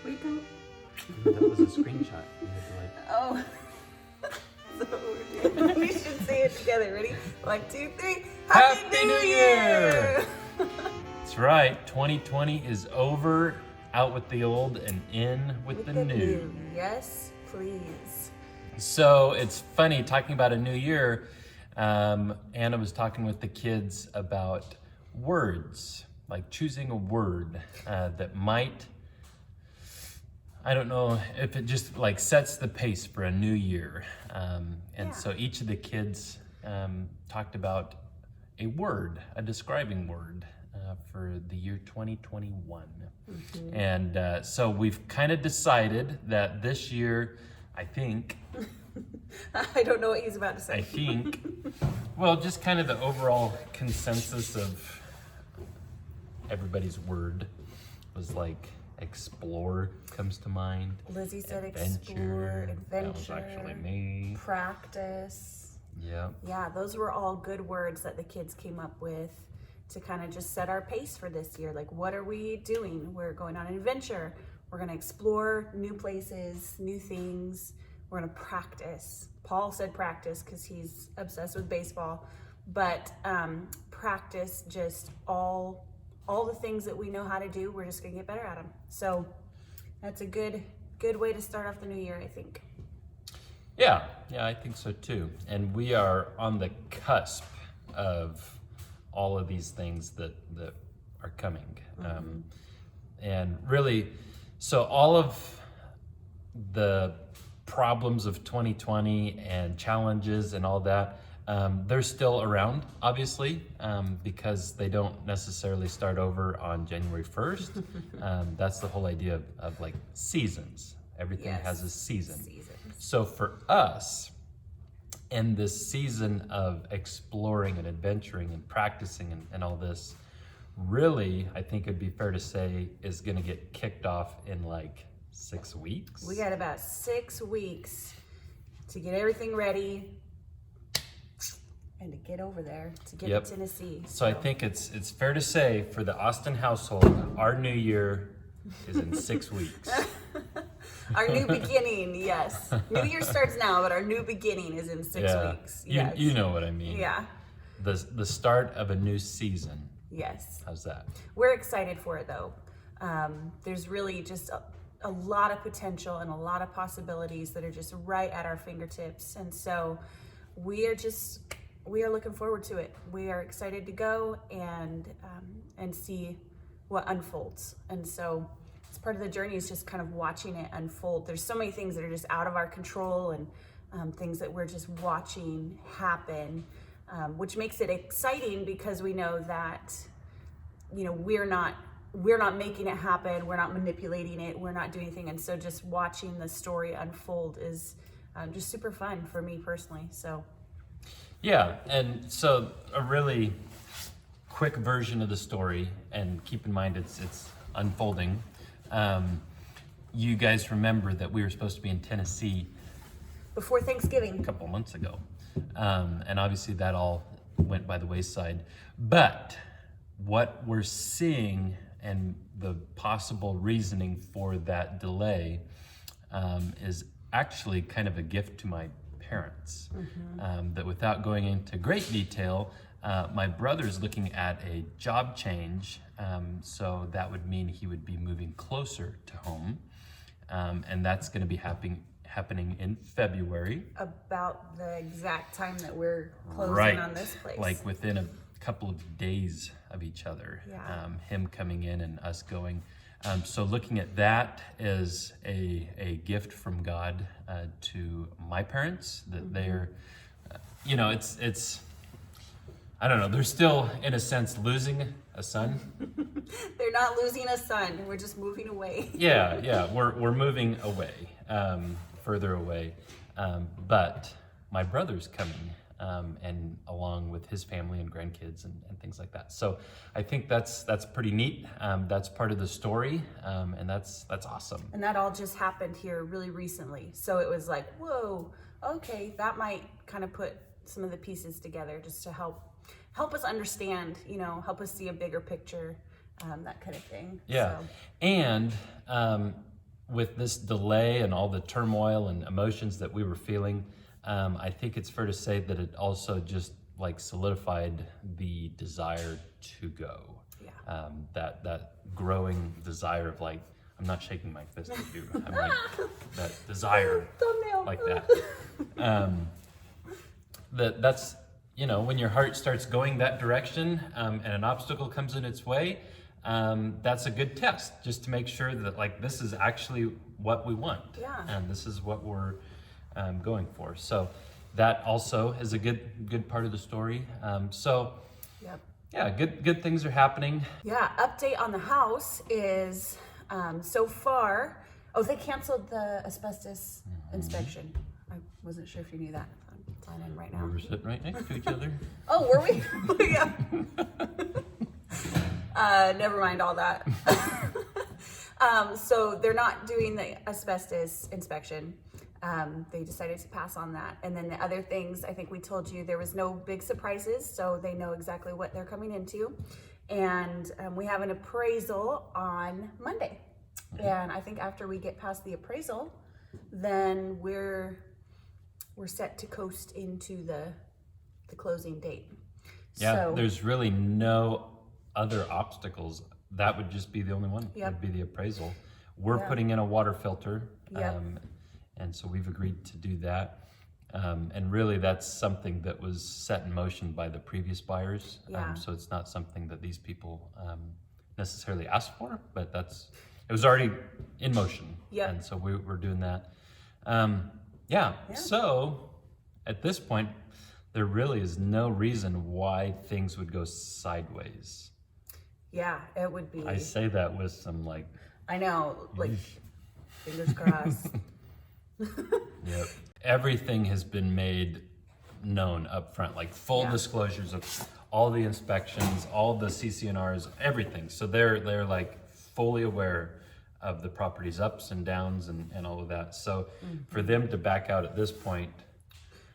Wake up. That was a screenshot. You had to like... Oh. So what we're doing. We should say it together. Ready? 1, 2, 3. Happy New Year! That's right. 2020 is over. Out with the old and in with the new. Yes, please. So it's funny talking about a new year. Anna was talking with the kids about words, like choosing a word that might, I don't know if it just like sets the pace for a new year. So each of the kids talked about a word, a describing word for the year 2021. Mm-hmm. And so we've kind of decided that this year, I think, I don't know what he's about to say. I think, well, just kind of the overall consensus of everybody's word was like explore comes to mind. Lizzie said explore, adventure. That was actually me. Practice. Yeah. Yeah, those were all good words that the kids came up with to kind of just set our pace for this year. Like, what are we doing? We're going on an adventure. We're going to explore new places, new things. We're going to practice. Paul said practice because he's obsessed with baseball, but practice just all the things that we know how to do. We're just going to get better at them. So that's a good way to start off the new year, I think. Yeah, I think so too. And we are on the cusp of all of these things that are coming. Mm-hmm. And really, so all of the problems of 2020 and challenges and all that, they're still around, obviously, because they don't necessarily start over on January 1st. That's the whole idea of like seasons. Everything has a season. So for us, in this season of exploring and adventuring and practicing and all this, really, I think it'd be fair to say is going to get kicked off in like 6 weeks. We got about 6 weeks to get everything ready and to get over there, to get to Tennessee. So I think it's fair to say for the Austin household, our new year is in 6 weeks. Our new beginning, yes. New year starts now, but our new beginning is in 6 weeks. Yes. You know what I mean. Yeah. The start of a new season. Yes. How's that? We're excited for it though. There's really just a lot of potential and a lot of possibilities that are just right at our fingertips. And so we are looking forward to it. We are excited to go and see what unfolds. And so it's part of the journey is just kind of watching it unfold. There's so many things that are just out of our control and things that we're just watching happen, which makes it exciting because we know that, we're not making it happen. We're not manipulating it. We're not doing anything. And so just watching the story unfold is just super fun for me personally. So. Yeah. And so a really quick version of the story, and keep in mind it's unfolding. You guys remember that we were supposed to be in Tennessee before Thanksgiving a couple months ago. And obviously that all went by the wayside. But what we're seeing and the possible reasoning for that delay is actually kind of a gift to my parents. Mm-hmm. That without going into great detail, my brother's looking at a job change, so that would mean he would be moving closer to home, and that's going to be happening in February. About the exact time that we're closing on this place. Like within a couple of days of each other, him coming in and us going. So looking at that as a gift from God to my parents, that they're, it's I don't know, they're still, in a sense, losing a son. They're not losing a son. We're just moving away. Yeah. We're moving away, further away. But my brother's coming, and along with his family and grandkids and things like that. So I think that's pretty neat. That's part of the story, and that's awesome. And that all just happened here really recently. So it was like, whoa, okay, that might kind of put some of the pieces together just to help us understand, help us see a bigger picture that kind of thing. Yeah. So, And with this delay and all the turmoil and emotions that we were feeling, I think it's fair to say that it also just like solidified the desire to go. yeah. That growing desire of like, I'm not shaking my fist at you. I'm like that desire, Thumbnail. like that. That's when your heart starts going that direction, and an obstacle comes in its way. That's a good test, just to make sure that like this is actually what we want, and this is what we're going for. So that also is a good part of the story. Yep. Yeah, good things are happening. Yeah, update on the house is so far. Oh, they canceled the asbestos inspection. I wasn't sure if you knew that. I'm planning right now. We were sitting right next to each other. Oh, were we? Yeah. Never mind all that. So they're not doing the asbestos inspection. They decided to pass on that. And then the other things, I think we told you there was no big surprises, so they know exactly what they're coming into. And we have an appraisal on Monday. And I think after we get past the appraisal, then we're set to coast into the closing date. Yeah, So, there's really no other obstacles. That would just be the only one. Yep. Would be the appraisal. We're Yeah. putting in a water filter, Yep. and so we've agreed to do that. And really, that's something that was set in motion by the previous buyers. Yeah. So it's not something that these people necessarily asked for, but it was already in motion. Yep. And so we're doing that. Yeah. So at this point, there really is no reason why things would go sideways. yeah, it would be. I say that with some like, I know, like, fingers crossed. yep. Everything has been made known up front, like full disclosures of all the inspections, all the CCNRs, everything. So they're like fully aware of the property's ups and downs and all of that. So for them to back out at this point,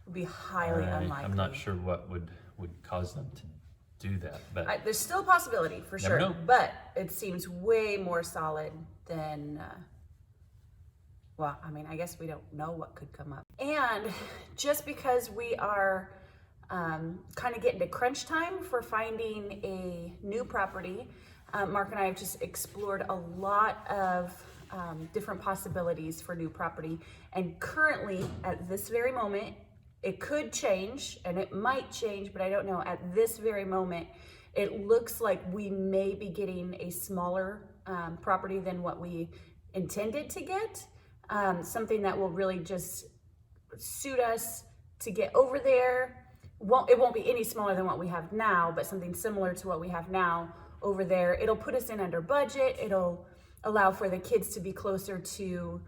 Would be highly unlikely. I'm not sure what would cause them to do that, but There's still a possibility for Never sure, know. but it seems way more solid than. Well, I mean, I guess we don't know what could come up. And just because we are kind of getting to crunch time for finding a new property, Mark and I have just explored a lot of different possibilities for new property. And currently, at this very moment, it could change and it might change, but I don't know. At this very moment, it looks like we may be getting a smaller property than what we intended to get. Something that will really just suit us to get over there. It won't be any smaller than what we have now, but something similar to what we have now over there. It'll put us in under budget. It'll allow for the kids to be closer to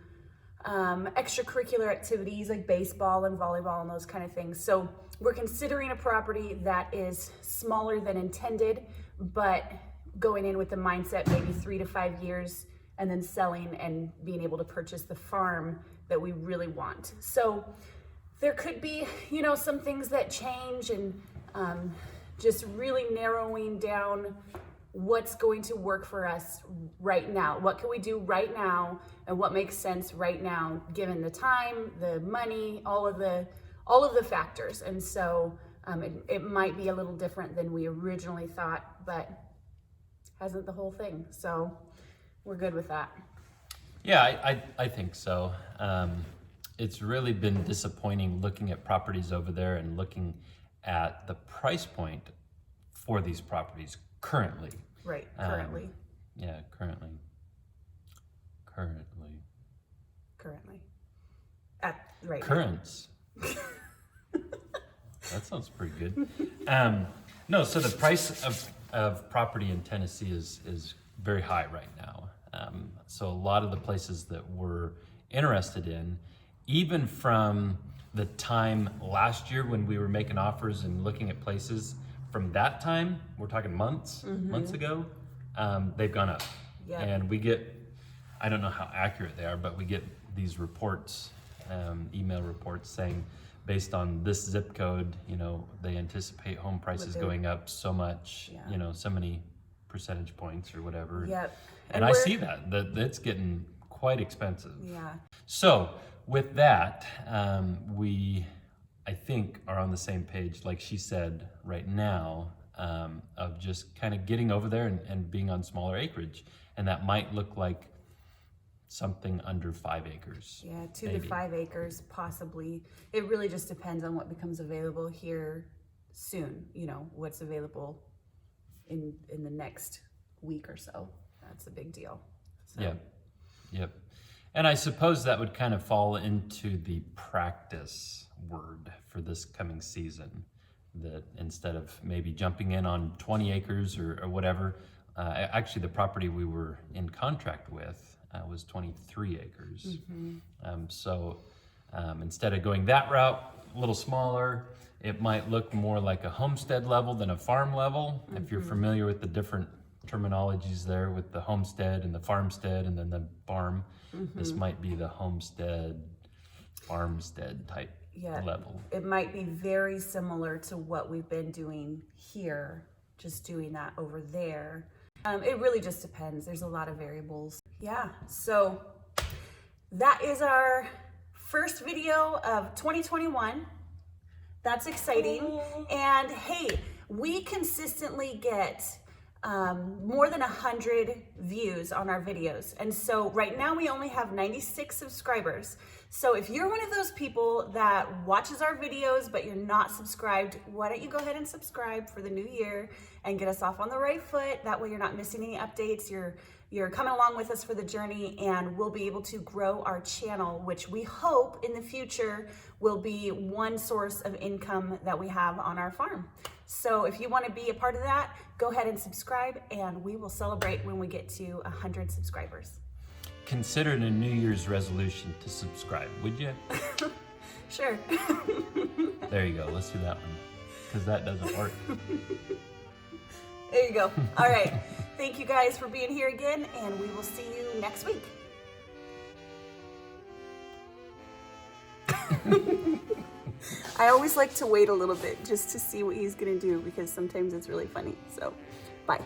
extracurricular activities like baseball and volleyball and those kind of things. So we're considering a property that is smaller than intended, but going in with the mindset maybe 3 to 5 years and then selling and being able to purchase the farm that we really want. So there could be, some things that change and just really narrowing down what's going to work for us right now. What can we do right now and what makes sense right now, given the time, the money, all of the factors. And so it might be a little different than we originally thought, but hasn't the whole thing. So we're good with that. yeah, I think so. It's really been disappointing looking at properties over there and looking at the price point for these properties currently. Right, currently. Yeah, currently. Right. Currents. That sounds pretty good. No, so the price of property in Tennessee is very high right now. So a lot of the places that we're interested in, even from the time last year when we were making offers and looking at places, from that time, we're talking months ago, they've gone up. Yeah. And we get, I don't know how accurate they are, but we get these reports, email reports saying, based on this zip code, they anticipate home prices they're- going up so much, Yeah. so many percentage points or whatever. Yep. And I see that it's getting quite expensive. Yeah. So with that, we, I think, are on the same page, like she said right now, of just kind of getting over there and being on smaller acreage. And that might look like something under 5 acres. Yeah, 2 maybe. to 5 acres, possibly. It really just depends on what becomes available here soon, you know, what's available in the next week or so. That's a big deal. So. Yep. And I suppose that would kind of fall into the practice word for this coming season, that instead of maybe jumping in on 20 acres or whatever, actually the property we were in contract with was 23 acres. So instead of going that route, a little smaller, it might look more like a homestead level than a farm level. If you're familiar with the different terminologies there with the homestead and the farmstead and then the farm, this might be the homestead, farmstead type level. It might be very similar to what we've been doing here, just doing that over there. It really just depends. There's a lot of variables. Yeah, so that is our first video of 2021. That's exciting. And hey, we consistently get more than 100 views on our videos. And so right now we only have 96 subscribers. So if you're one of those people that watches our videos, but you're not subscribed, why don't you go ahead and subscribe for the new year and get us off on the right foot. That way you're not missing any updates. You're coming along with us for the journey, and we'll be able to grow our channel, which we hope in the future will be one source of income that we have on our farm. So if you want to be a part of that, go ahead and subscribe, and we will celebrate when we get to 100 subscribers. Consider it a New Year's resolution to subscribe, would you? Sure. There you go. Let's do that one, because that doesn't work. There you go. All right. Thank you guys for being here again, and we will see you next week. I always like to wait a little bit just to see what he's going to do, because sometimes it's really funny. So, bye.